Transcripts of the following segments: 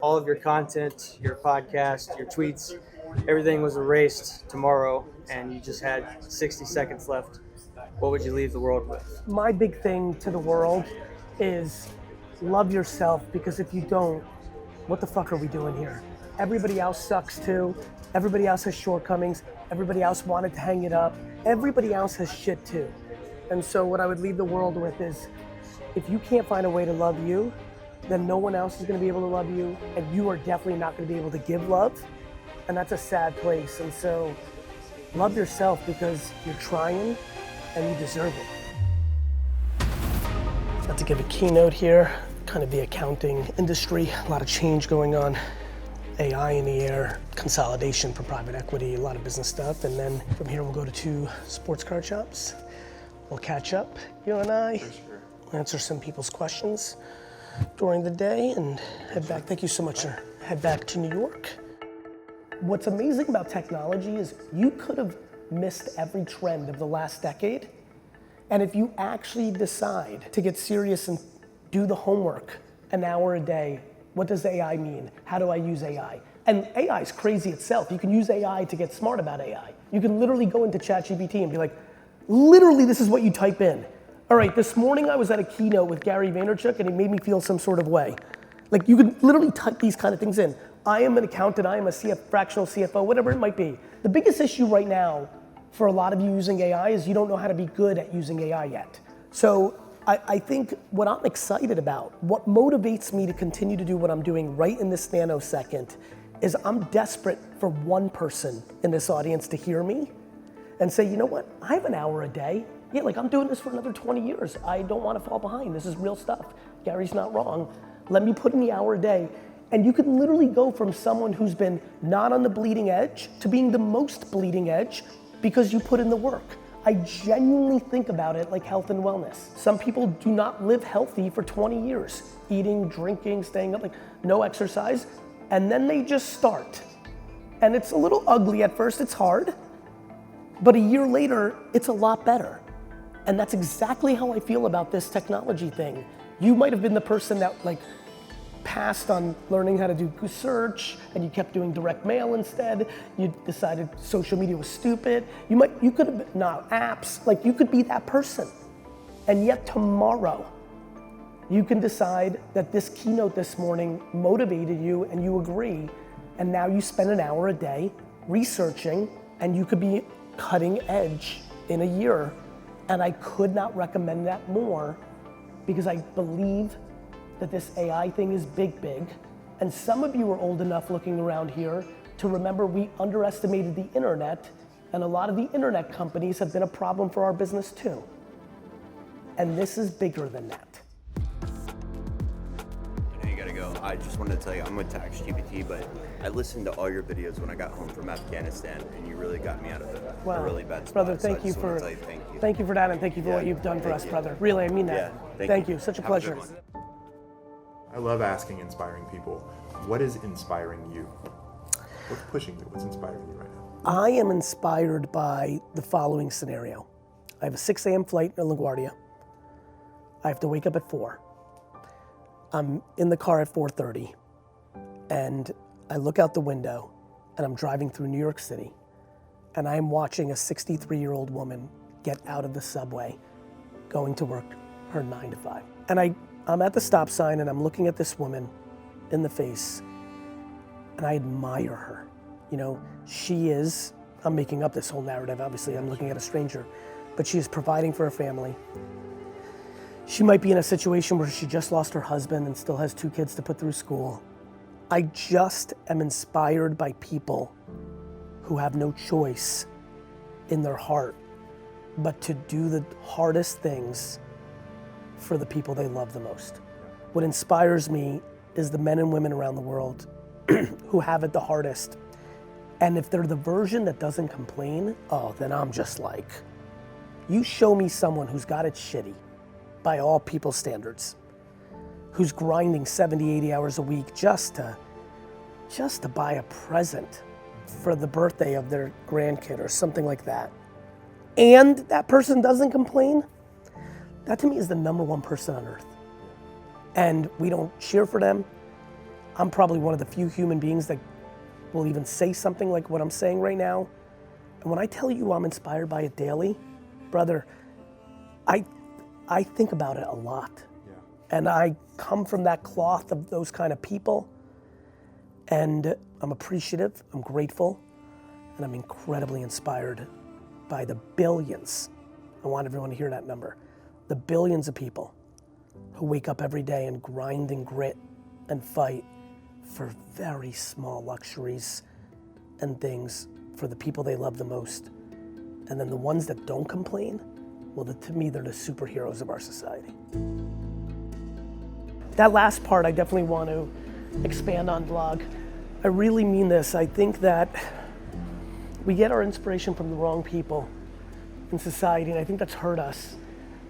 all of your content, your podcast, your tweets, everything was erased tomorrow, and you just had 60 seconds left, what would you leave the world with? My big thing to the world is love yourself, because if you don't, what the fuck are we doing here? Everybody else sucks too. Everybody else has shortcomings. Everybody else wanted to hang it up. Everybody else has shit too. And so what I would leave the world with is, if you can't find a way to love you, then no one else is gonna be able to love you, and you are definitely not gonna be able to give love. And that's a sad place. And so love yourself, because you're trying and you deserve it. Not to give a keynote here, kind of the accounting industry, a lot of change going on. AI in the air, consolidation for private equity, a lot of business stuff. And then from here we'll go to 2 sports card shops. We'll catch up, you and I, answer some people's questions during the day and head back. Thank you so much, sir. Head back to New York. What's amazing about technology is you could have missed every trend of the last decade. And if you actually decide to get serious and do the homework an hour a day, what does AI mean? How do I use AI? And AI is crazy itself. You can use AI to get smart about AI. You can literally go into ChatGPT and be like, literally this is what you type in. All right, this morning I was at a keynote with Gary Vaynerchuk and he made me feel some sort of way. Like, you could literally type these kind of things in. I am an accountant, I am a fractional CFO, whatever it might be. The biggest issue right now for a lot of you using AI is you don't know how to be good at using AI yet. So I think what I'm excited about, what motivates me to continue to do what I'm doing right in this nanosecond, is I'm desperate for one person in this audience to hear me and say, you know what, I have an hour a day. Yeah, like, I'm doing this for another 20 years. I don't want to fall behind. This is real stuff. Gary's not wrong. Let me put in the hour a day. And you can literally go from someone who's been not on the bleeding edge to being the most bleeding edge because you put in the work. I genuinely think about it like health and wellness. Some people do not live healthy for 20 years, eating, drinking, staying up, like no exercise, and then they just start. And it's a little ugly at first, it's hard, but a year later, it's a lot better. And that's exactly how I feel about this technology thing. You might have been the person that like passed on learning how to do search and you kept doing direct mail instead. You decided social media was stupid. You could have been, no, apps, like you could be that person. And yet tomorrow, you can decide that this keynote this morning motivated you and you agree, and now you spend an hour a day researching and you could be cutting edge in a year. And I could not recommend that more, because I believe that this AI thing is big. And some of you are old enough looking around here to remember we underestimated the internet, and a lot of the internet companies have been a problem for our business too. And this is bigger than that. I know you gotta go. I just wanted to tell you, I'm with TaxGPT, but I listened to all your videos when I got home from Afghanistan, and you really got me out of a really bad spot. Brother, thank you for thank you for that, and thank you for what you've done for us, brother. Really, I mean that. Yeah, thank you. Such a pleasure. I love asking inspiring people, what is inspiring you? What's pushing you? What's inspiring you right now? I am inspired by the following scenario. I have a 6 a.m. flight in LaGuardia. I have to wake up at 4. I'm in the car at 4:30, and I look out the window, and I'm driving through New York City, and I am watching a 63-year-old woman get out of the subway, going to work her 9 to 5. And I'm at the stop sign, and I'm looking at this woman in the face, and I admire her. You know, she is, I'm making up this whole narrative, obviously I'm looking at a stranger, but she is providing for her family. She might be in a situation where she just lost her husband and still has 2 kids to put through school. I just am inspired by people who have no choice in their heart but to do the hardest things for the people they love the most. What inspires me is the men and women around the world who have it the hardest. And if they're the version that doesn't complain, oh, then I'm just like, you show me someone who's got it shitty by all people's standards, who's grinding 70, 80 hours a week just to buy a present for the birthday of their grandkid or something like that. And that person doesn't complain, that to me is the #1 person on earth. And we don't cheer for them. I'm probably one of the few human beings that will even say something like what I'm saying right now. And when I tell you I'm inspired by it daily, brother, I think about it a lot. Yeah. And I come from that cloth of those kind of people. And I'm appreciative, I'm grateful, and I'm incredibly inspired by the billions. I want everyone to hear that number. The billions of people who wake up every day and grind and grit and fight for very small luxuries and things for the people they love the most. And then the ones that don't complain, well, to me, they're the superheroes of our society. That last part, I definitely want to expand on, vlog. I really mean this. I think that we get our inspiration from the wrong people in society, and I think that's hurt us.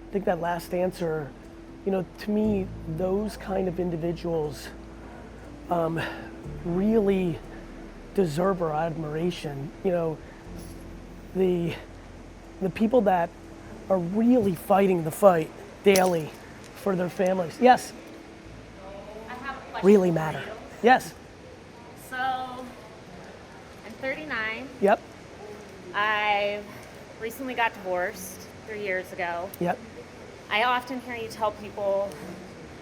I think that last answer, you know, to me, those kind of individuals really deserve our admiration. You know, the people that are really fighting the fight daily for their families. Yes. I have a question Really for matter. you. Yes. So, I'm 39. Yep. I recently got divorced 3 years ago. Yep. I often hear you tell people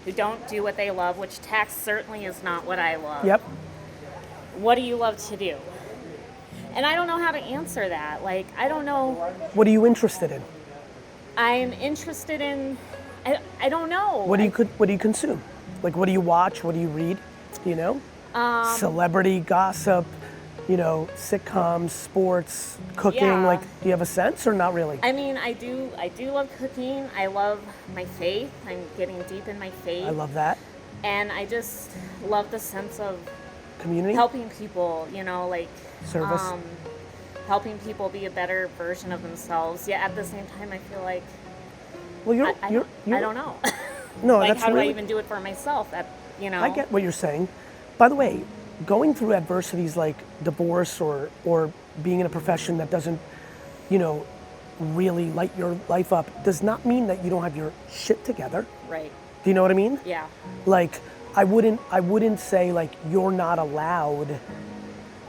who don't do what they love, which tax certainly is not what I love. Yep. What do you love to do? And I don't know how to answer that. Like, I don't know. What are you interested in? I'm interested in, I don't know. What do you consume? Like, what do you watch? What do you read? You know? Celebrity gossip, you know, sitcoms, sports, cooking. Yeah. Like, do you have a sense or not really? I mean, I do love cooking. I love my faith. I'm getting deep in my faith. I love that. And I just love the sense of Community? helping people, you know, like Service? helping people be a better version of themselves. Yet at the same time, I feel like Well, I don't know. No, like, that's how do really, I even do it for myself? You know. I get what you're saying. By the way, going through adversities like divorce or being in a profession that doesn't, you know, really light your life up does not mean that you don't have your shit together. Right. Do you know what I mean? Yeah. Like, I wouldn't say like you're not allowed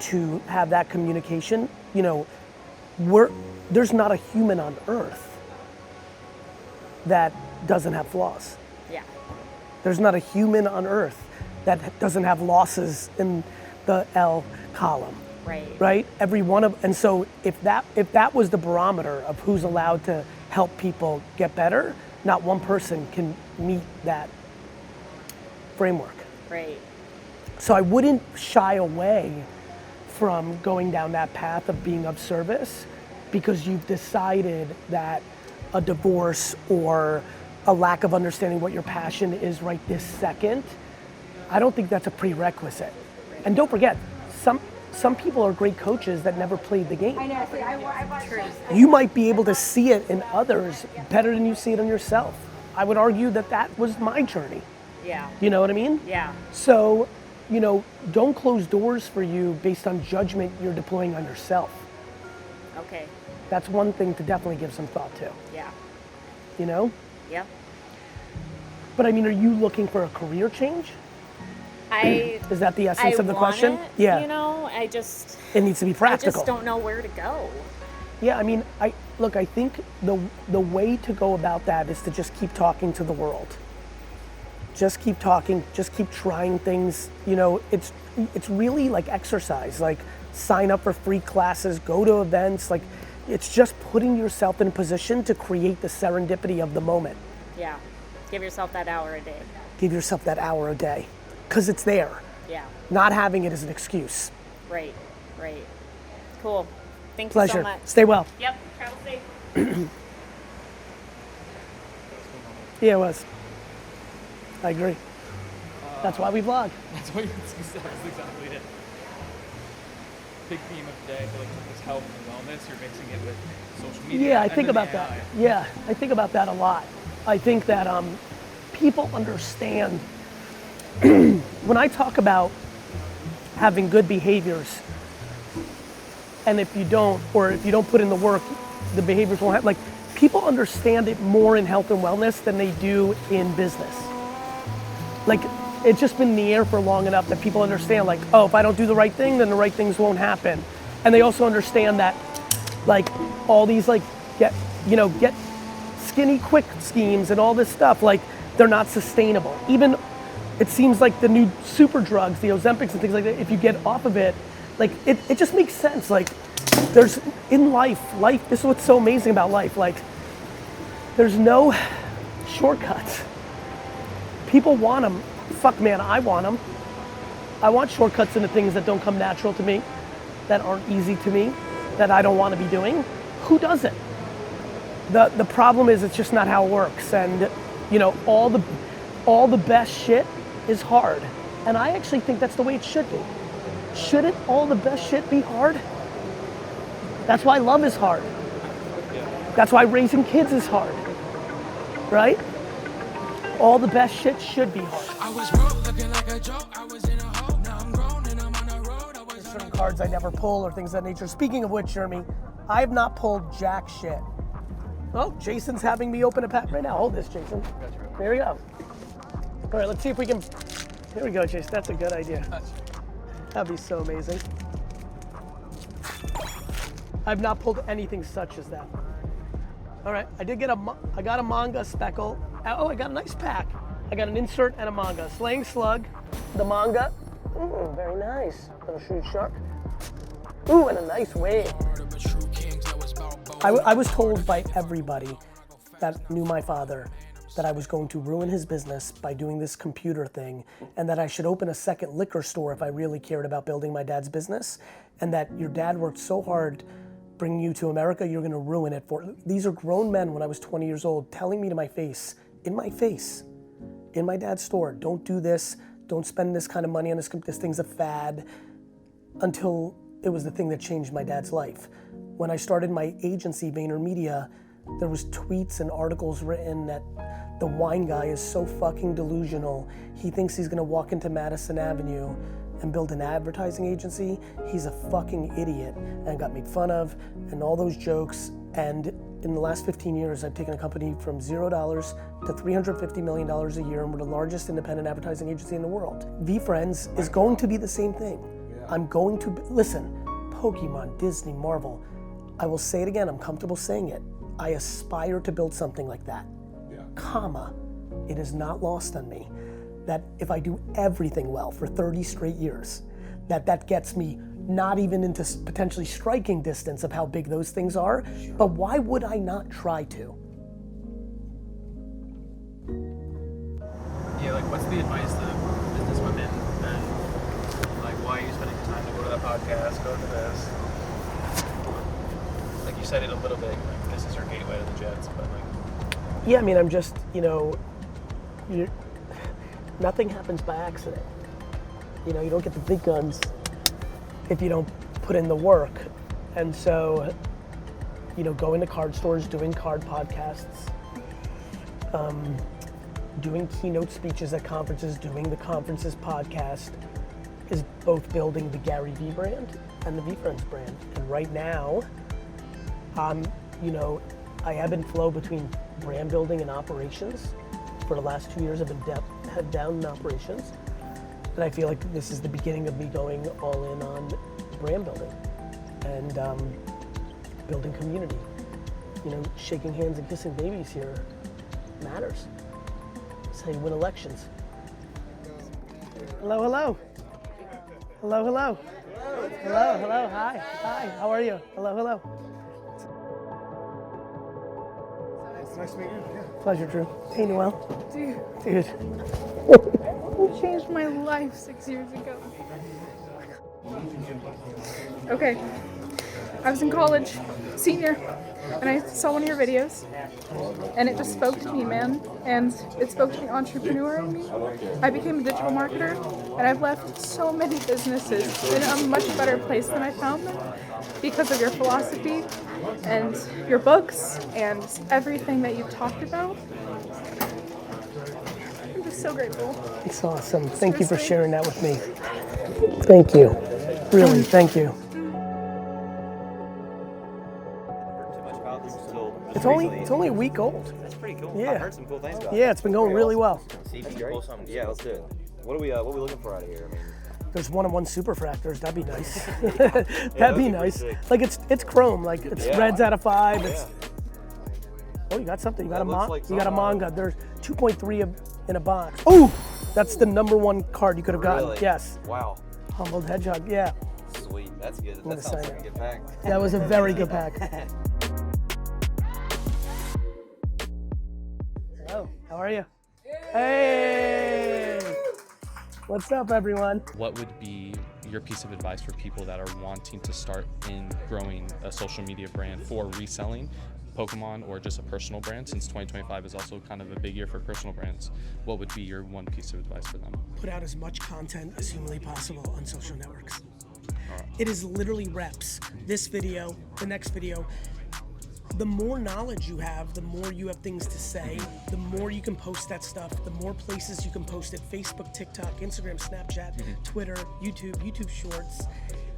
to have that communication. You know, there's not a human on earth that doesn't have flaws. Yeah. There's not a human on earth that doesn't have losses in the L column. Right. Right? Every one of, and so if that was the barometer of who's allowed to help people get better, not one person can meet that framework. Right. So I wouldn't shy away from going down that path of being of service because you've decided that a divorce or a lack of understanding what your passion is right this second, I don't think that's a prerequisite. And don't forget, some people are great coaches that never played the game. I know. See, I watched that. You might be able to see it in others better than you see it in yourself. I would argue that was my journey. Yeah. You know what I mean? Yeah. So, you know, don't close doors for you based on judgment you're deploying on yourself. Okay. That's one thing to definitely give some thought to, Yeah. you know? Yep. But I mean, are you looking for a career change? Is that the essence of the want question? it, Yeah. You know, It needs to be I practical. just don't know where to go. Yeah, I mean, I think the way to go about that is to just keep talking to the world. Just keep talking, just keep trying things. You know, it's really like exercise. Like, sign up for free classes, go to events. Like, it's just putting yourself in a position to create the serendipity of the moment. Yeah. Give yourself that hour a day. Give yourself that hour a day, because it's there. Yeah. Not having it is an excuse. Right. Right. Cool. Thank Pleasure. you so much. Stay well. Yep. Travel safe. Yeah, it was. I agree. That's why we vlog. That's what that's exactly it. Big theme of the day, I feel like is health and wellness. You're mixing it with social media. Yeah, I and think then about the that. AI. Yeah, I think about that a lot. I think that people understand when I talk about having good behaviors, and if you don't put in the work, the behaviors won't have, like, people understand it more in health and wellness than they do in business. Like, it's just been in the air for long enough that people understand, like, oh, if I don't do the right thing, then the right things won't happen. And they also understand that, like, all these, like, get skinny quick schemes and all this stuff, like, they're not sustainable. Even, it seems like the new super drugs, the Ozempics and things like that, if you get off of it, like, it just makes sense. Like, there's, in life, this is what's so amazing about life, like, there's no shortcuts. People want them. Fuck man, I want them. I want shortcuts into things that don't come natural to me, that aren't easy to me, that I don't want to be doing. Who doesn't? The problem is it's just not how it works. And you know, all the best shit is hard. And I actually think that's the way it should be. Shouldn't all the best shit be hard? That's why love is hard. That's why raising kids is hard, right? All the best shit should be hard. I was broke, looking like a joke. I was in a hole. Now I'm grown and I'm on the road. There's certain cards I never pull or things of that nature. Speaking of which, Jeremy, I have not pulled jack shit. Oh, Jason's having me open a pack right now. Hold this, Jason. There we go. All right, let's see if we can. Here we go, Jason. That's a good idea. That'd be so amazing. I've not pulled anything such as that. All right, I got a manga speckle. Oh, I got a nice pack. I got an insert and a manga. Slaying Slug, the manga. Ooh, very nice. Little Shrewd Shark. Ooh, and a nice wave. I was told by everybody that knew my father that I was going to ruin his business by doing this computer thing, and that I should open a second liquor store if I really cared about building my dad's business, and that your dad worked so hard bringing you to America, you're gonna ruin it for. These are grown men when I was 20 years old telling me to my face, in my dad's store, don't do this, don't spend this kind of money on this thing's a fad, until it was the thing that changed my dad's life. When I started my agency, VaynerMedia, there was tweets and articles written that the wine guy is so fucking delusional. He thinks he's gonna walk into Madison Avenue and build an advertising agency. He's a fucking idiot, and got made fun of, and all those jokes. And in the last 15 years, I've taken a company from $0 to $350 million a year, and we're the largest independent advertising agency in the world. VeeFriends is going to be the same thing. I'm going to, listen, Pokemon, Disney, Marvel, I will say it again, I'm comfortable saying it. I aspire to build something like that, comma, it is not lost on me that if I do everything well for 30 straight years, that gets me not even into potentially striking distance of how big those things are, but why would I not try to? Yeah, like what's the advice to business women and like why are you spending time to go to that podcast, go to this? Like you said it a little bit, like this is your gateway to the Jets, but like yeah, I mean, I'm just, you know, nothing happens by accident. You know, you don't get the big guns if you don't put in the work. And so, you know, going to card stores, doing card podcasts, doing keynote speeches at conferences, doing the conferences podcast is both building the GaryVee brand and the VeeFriends brand. And right now, you know, I ebb and flow between brand building and operations. For the last 2 years, I've been head down in operations. And I feel like this is the beginning of me going all in on brand building and building community. You know, shaking hands and kissing babies here matters. It's how you win elections. Hello, hello. Hello, hello. Hello, hello, hi, hi, how are you? Hello, hello. Nice to meet you. Yeah. Pleasure, Drew. Hey, Noel. Dude, Dude. you changed my life 6 years ago. Okay, I was in college, senior, and I saw one of your videos, and it just spoke to me, man, and it spoke to the entrepreneur in me. I became a digital marketer, and I've left so many businesses in a much better place than I found them because of your philosophy and your books and everything that you've talked about. I'm just so grateful. It's awesome. Thank you for sharing that with me. Thank you. Really, thank you. It's only a week old. That's pretty cool. Yeah. I've heard some cool things about it. Yeah, it's been going really well. See if you can pull something. Yeah, let's do it. What are we looking for out of here? I mean, There's one-on-one super fractors. That'd be nice. That'd be nice. Like it's chrome. Like it's reds out of 5. It's oh, you got something. You got you got a manga. There's 2.3 in a box. Oh, that's the #1 card you could have gotten. Really? Yes. Wow. Humbled Hedgehog. Yeah. Sweet. That's good. gonna That sounds sign like a it. good pack. That was a very good pack. Hello. How are you? Hey. What's up, everyone? What would be your piece of advice for people that are wanting to start in growing a social media brand for reselling Pokemon or just a personal brand, since 2025 is also kind of a big year for personal brands? What would be your one piece of advice for them? Put out as much content as humanly possible on social networks. It is literally reps. This video, the next video. The more knowledge you have, the more you have things to say, the more you can post that stuff, the more places you can post it. Facebook, TikTok, Instagram, Snapchat, Twitter, YouTube Shorts,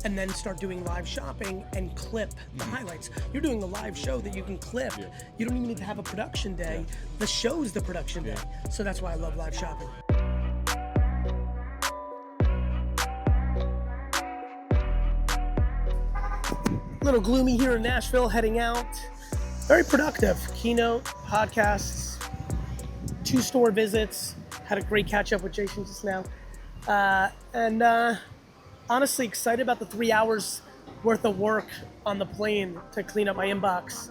and then start doing live shopping and clip the highlights. You're doing a live show that you can clip. You don't even need to have a production day. The show's the production day. So that's why I love live shopping. A little gloomy here in Nashville, heading out. Very productive. Keynote, podcasts, 2 store visits. Had a great catch up with Jason just now. And honestly excited about the 3 hours worth of work on the plane to clean up my inbox.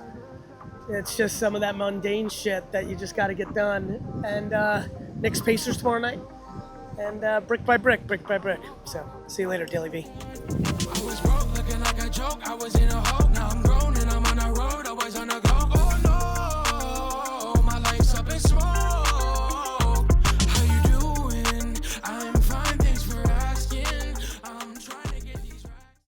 It's just some of that mundane shit that you just got to get done. And Knicks Pacers tomorrow night. And brick by brick. So see you later, DailyVee. I was broke, looking like a joke. I was in a hole, now I'm grown and I'm on the road. I was on a